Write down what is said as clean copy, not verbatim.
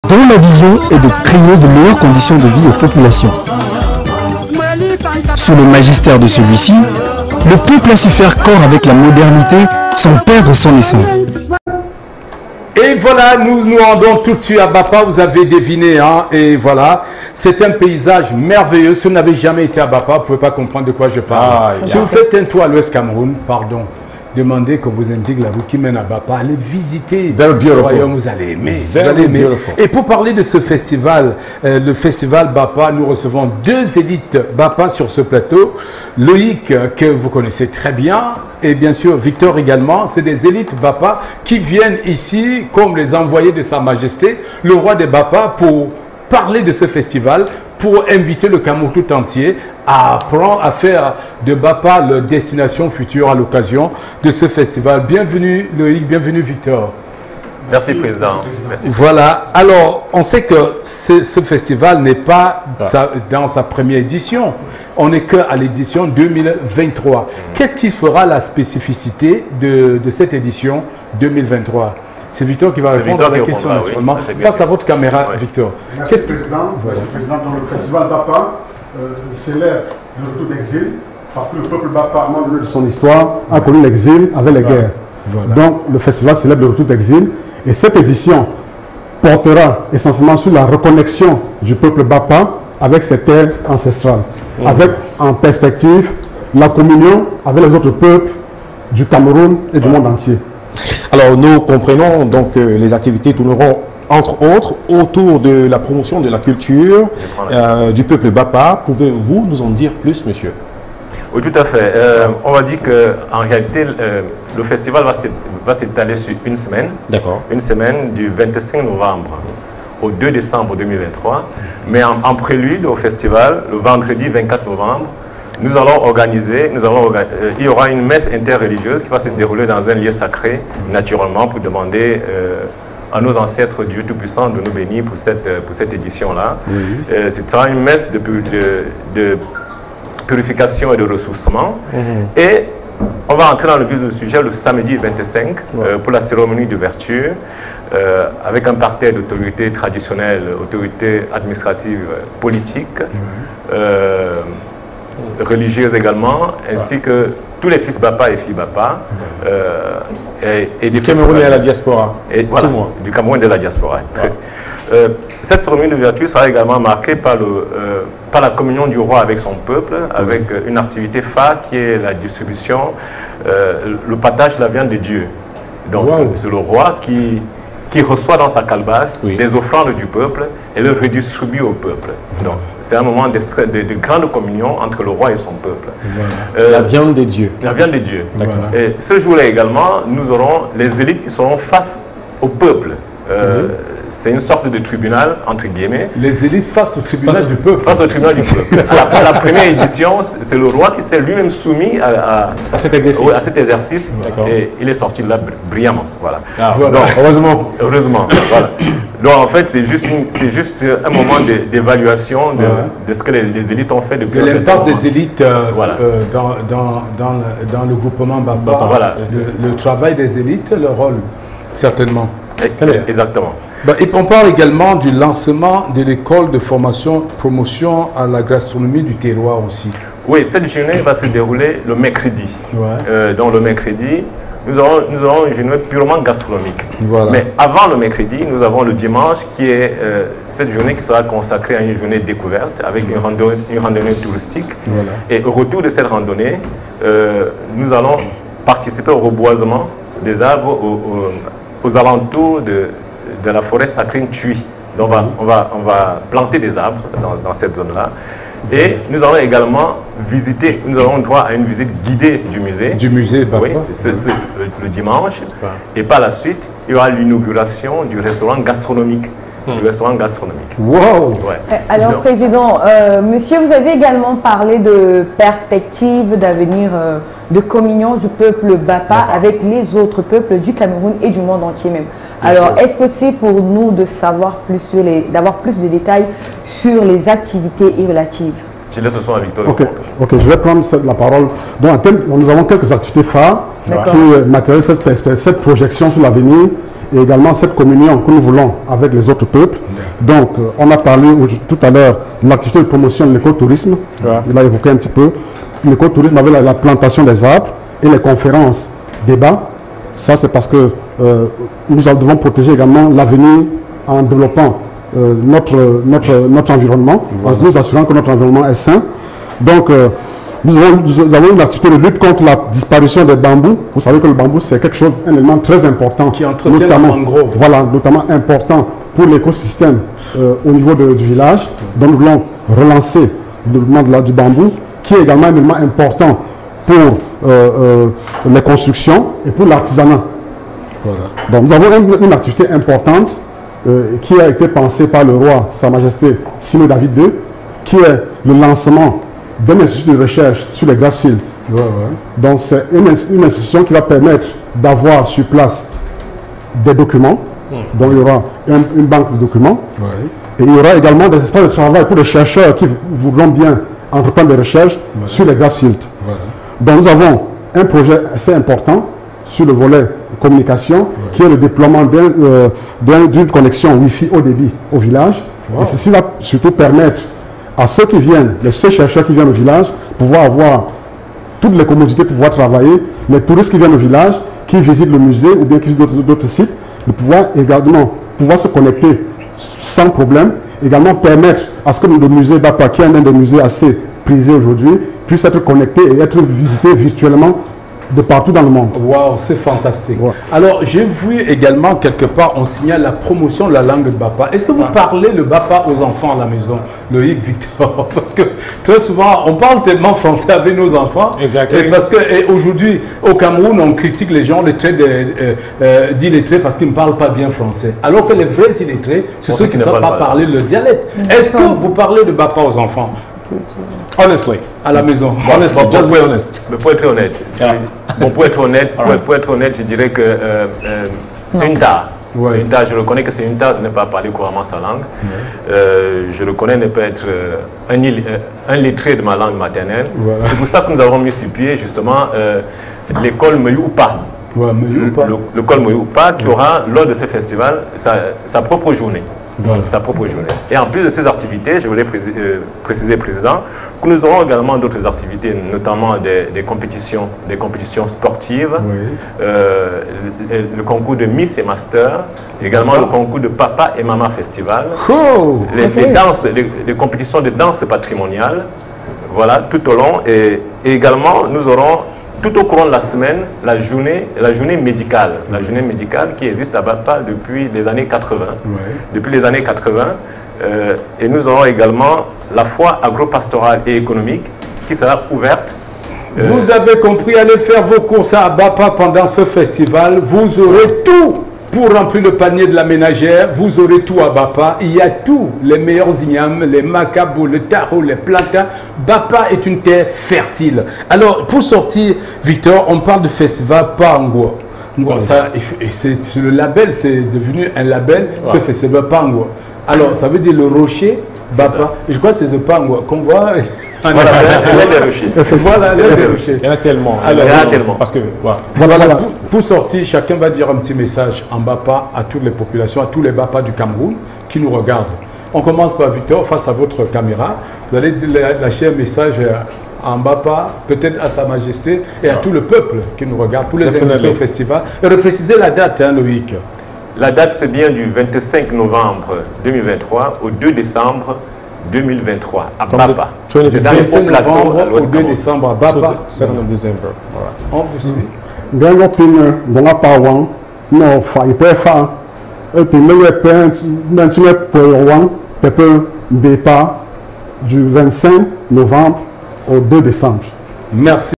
dont la vision est de créer de meilleures conditions de vie aux populations. Sous le magistère de celui-ci, le peuple a su faire corps avec la modernité sans perdre son essence. Et voilà, nous nous rendons tout de suite à Bapa, vous avez deviné, hein, et voilà, c'est un paysage merveilleux. Si vous n'avez jamais été à Bapa, vous ne pouvez pas comprendre de quoi je parle. Si vous faites un tour à l'Ouest Cameroun, pardon, demandez qu'on vous indique la route qui mène à Bapa, allez visiter ce royaume, vous allez aimer. Vous allez aimer. Et pour parler de ce festival, le festival Bapa, nous recevons deux élites Bapa sur ce plateau. Loïc, que vous connaissez très bien, et bien sûr Victor également, c'est des élites Bapa qui viennent ici comme les envoyés de Sa Majesté, le roi des Bapa, pour parler de ce festival, pour inviter le Cameroun tout entier à faire de Bapa leur destination future à l'occasion de ce festival. Bienvenue Loïc, bienvenue Victor. Merci Président. Merci. Voilà, alors on sait que ce festival n'est pas dans sa première édition. On n'est qu'à l'édition 2023. Qu'est-ce qui fera la spécificité de cette édition 2023? C'est Victor qui va répondre à la question naturellement. Face à votre caméra, Victor. Merci Président. Merci Président. Donc, le festival Bapa célèbre le retour d'exil parce que le peuple Bapa, à un moment donné de son histoire, a connu l'exil avec les guerres. Voilà. Donc le festival célèbre le retour d'exil et cette édition portera essentiellement sur la reconnexion du peuple Bapa avec ses terres ancestrales, avec en perspective la communion avec les autres peuples du Cameroun et du monde entier. Alors nous comprenons donc que les activités tourneront entre autres autour de la promotion de la culture du peuple Bapa. Pouvez-vous nous en dire plus, monsieur? Oui, tout à fait. On va dire qu'en réalité, le festival va s'étaler sur une semaine. D'accord. Une semaine du 25 novembre au 2 décembre 2023. Mais en prélude au festival, le vendredi 24 novembre, nous allons organiser, il y aura une messe interreligieuse qui va se dérouler dans un lieu sacré, naturellement, pour demander à nos ancêtres Dieu Tout-Puissant de nous bénir pour cette édition-là. Ce sera une messe de purification et de ressourcement. Et on va entrer dans le vif du sujet le samedi 25 pour la cérémonie d'ouverture avec un parterre d'autorités traditionnelles, autorités administratives, politiques, religieuses également, ainsi que tous les fils Bapa et filles Bapa. Et du Cameroun et à la diaspora. Et voilà, du Cameroun et de la diaspora. Cette cérémonie d'ouverture sera également marquée par la communion du roi avec son peuple, avec une activité phare qui est la distribution, le partage de la viande de Dieu. Donc c'est le roi qui reçoit dans sa calebasse des offrandes du peuple et le redistribue au peuple. Donc c'est un moment de grande communion entre le roi et son peuple. La viande de Dieu. La viande de Dieu. Et ce jour-là également, nous aurons les élites qui seront face au peuple. C'est une sorte de tribunal, entre guillemets. Les élites face au tribunal du peuple. Face au tribunal du peuple. À la première édition, c'est le roi qui s'est lui-même soumis à cet exercice. Et il est sorti de là brillamment. Voilà. Donc, heureusement. Heureusement. Voilà. Donc en fait, c'est juste un moment d'évaluation de ce que les élites ont fait depuis l'impact des élites dans le groupement Bapa. Voilà. Le travail des élites, leur rôle, certainement. Exactement. Et on parle également du lancement de l'école de formation promotion à la gastronomie du terroir aussi. Oui, cette journée va se dérouler le mercredi. Donc le mercredi, nous aurons une journée purement gastronomique. Mais avant le mercredi, nous avons le dimanche qui est cette journée qui sera consacrée à une journée découverte avec une randonnée touristique. Et au retour de cette randonnée, nous allons participer au reboisement des arbres aux alentours de la forêt sacrée Tui. Donc on va planter des arbres dans cette zone-là. Et nous allons également visiter, nous aurons droit à une visite guidée du musée. Du musée Bapa. Oui, c'est le dimanche. Et par la suite, il y aura l'inauguration du restaurant gastronomique. Du restaurant gastronomique. Wow! Alors, Président, monsieur, vous avez également parlé de perspectives d'avenir de communion du peuple Bapa avec les autres peuples du Cameroun et du monde entier même. Alors, est-ce possible pour nous de savoir plus d'avoir plus de détails sur les activités y relatives? Je laisse ce soir à Victor. Ok, je vais prendre la parole. Donc, nous avons quelques activités phares qui matérialisent cette projection sur l'avenir et également cette communion que nous voulons avec les autres peuples. Donc, on a parlé tout à l'heure de l'activité de promotion de l'écotourisme. Il a évoqué un petit peu l'écotourisme avec la plantation des arbres et les conférences, débats. Ça, c'est parce que nous devons protéger également l'avenir en développant notre environnement, en nous assurant que notre environnement est sain. Donc, nous avons une activité de lutte contre la disparition des bambous. Vous savez que le bambou, c'est quelque chose, un élément très important. Qui entretient la mangrove. Voilà, notamment important pour l'écosystème au niveau du village. Donc, nous voulons relancer le développement du bambou, qui est également un élément important pour les constructions et pour l'artisanat. Voilà. Donc, nous avons une activité importante qui a été pensée par le roi, Sa Majesté Simon David II, qui est le lancement d'un institut de recherche sur les grass fields. Donc c'est une institution qui va permettre d'avoir sur place des documents. Donc il y aura une banque de documents. Et il y aura également des espaces de travail pour les chercheurs qui voudront bien entreprendre des recherches sur les grass fields. Donc nous avons un projet assez important sur le volet communication, qui est le déploiement d'une connexion Wi-Fi haut débit au village. Et ceci va surtout permettre à ceux qui viennent, ces chercheurs qui viennent au village, pouvoir avoir toutes les commodités, pouvoir travailler, les touristes qui viennent au village, qui visitent le musée ou bien qui visitent d'autres sites, de pouvoir également se connecter sans problème, également permettre à ce que le musée Bapa, qui est un des musées assez prisés aujourd'hui, puisse être connecté et être visité virtuellement de partout dans le monde. Waouh, c'est fantastique. Alors, j'ai vu également quelque part, on signale la promotion de la langue de Bapa. Est-ce que vous parlez le Bapa aux enfants à la maison, Loïc, Victor? Parce que très souvent, on parle tellement français avec nos enfants. Exactement. Parce qu'aujourd'hui, au Cameroun, on critique les gens d'illettrés parce qu'ils ne parlent pas bien français. Alors que les vrais illettrés, c'est ceux qui ne savent pas parler le dialecte. Est-ce que vous parlez de Bapa aux enfants? Honestly. À la maison. Honestly, just be honest. Mais pour être honnête, pour être honnête, je dirais que c'est une tare. Je reconnais que c'est une tare de ne pas parler couramment sa langue. Je reconnais ne pas être un lettré de ma langue maternelle. C'est pour ça que nous avons mis sur pied justement l'école Meyoupa. L'école Meyoupa qui aura lors de ce festival sa propre journée. Sa propre journée. Et en plus de ces activités, je voulais préciser, Président, que nous aurons également d'autres activités, notamment des compétitions sportives, le concours de Miss et Master, également le concours de Papa et Maman Festival, les compétitions de danse patrimoniale, voilà, tout au long. Et également, nous aurons tout au courant de la semaine, la journée médicale. La journée médicale qui existe à Bapa depuis les années 80. Depuis les années 80. Et nous aurons également la foire agro-pastorale et économique qui sera ouverte. Vous avez compris, allez faire vos courses à Bapa pendant ce festival. Vous aurez tout pour remplir le panier de la ménagère. Vous aurez tout à Bapa. Il y a tout, les meilleurs ignames, les macabos, le taro, les plantains. Bapa est une terre fertile. Alors, pour sortir, Victor, on parle de festival Pangwa. C'est le label, c'est devenu un label, ce festival Pangwa. Alors, ça veut dire le rocher Bapa. Je crois que c'est le Pangwa qu'on voit. Voilà, les rochers. Il y en a tellement. Alors, il y en a tellement. Parce que, pour sortir, chacun va dire un petit message en Bapa à toutes les populations, à tous les Bapa du Cameroun qui nous regardent. On commence par Victor, face à votre caméra. Vous allez lâcher un message en Bapa, peut-être à Sa Majesté et à tout le peuple qui nous regarde, pour les invités au festival. Et repréciser la date, Loïc. La date, c'est bien du 25 novembre 2023 au 2 décembre 2023 à Bapa. C'est dans le novembre au 2 décembre à Bapa. On vous suit. Du 25 novembre au 2 décembre. Merci.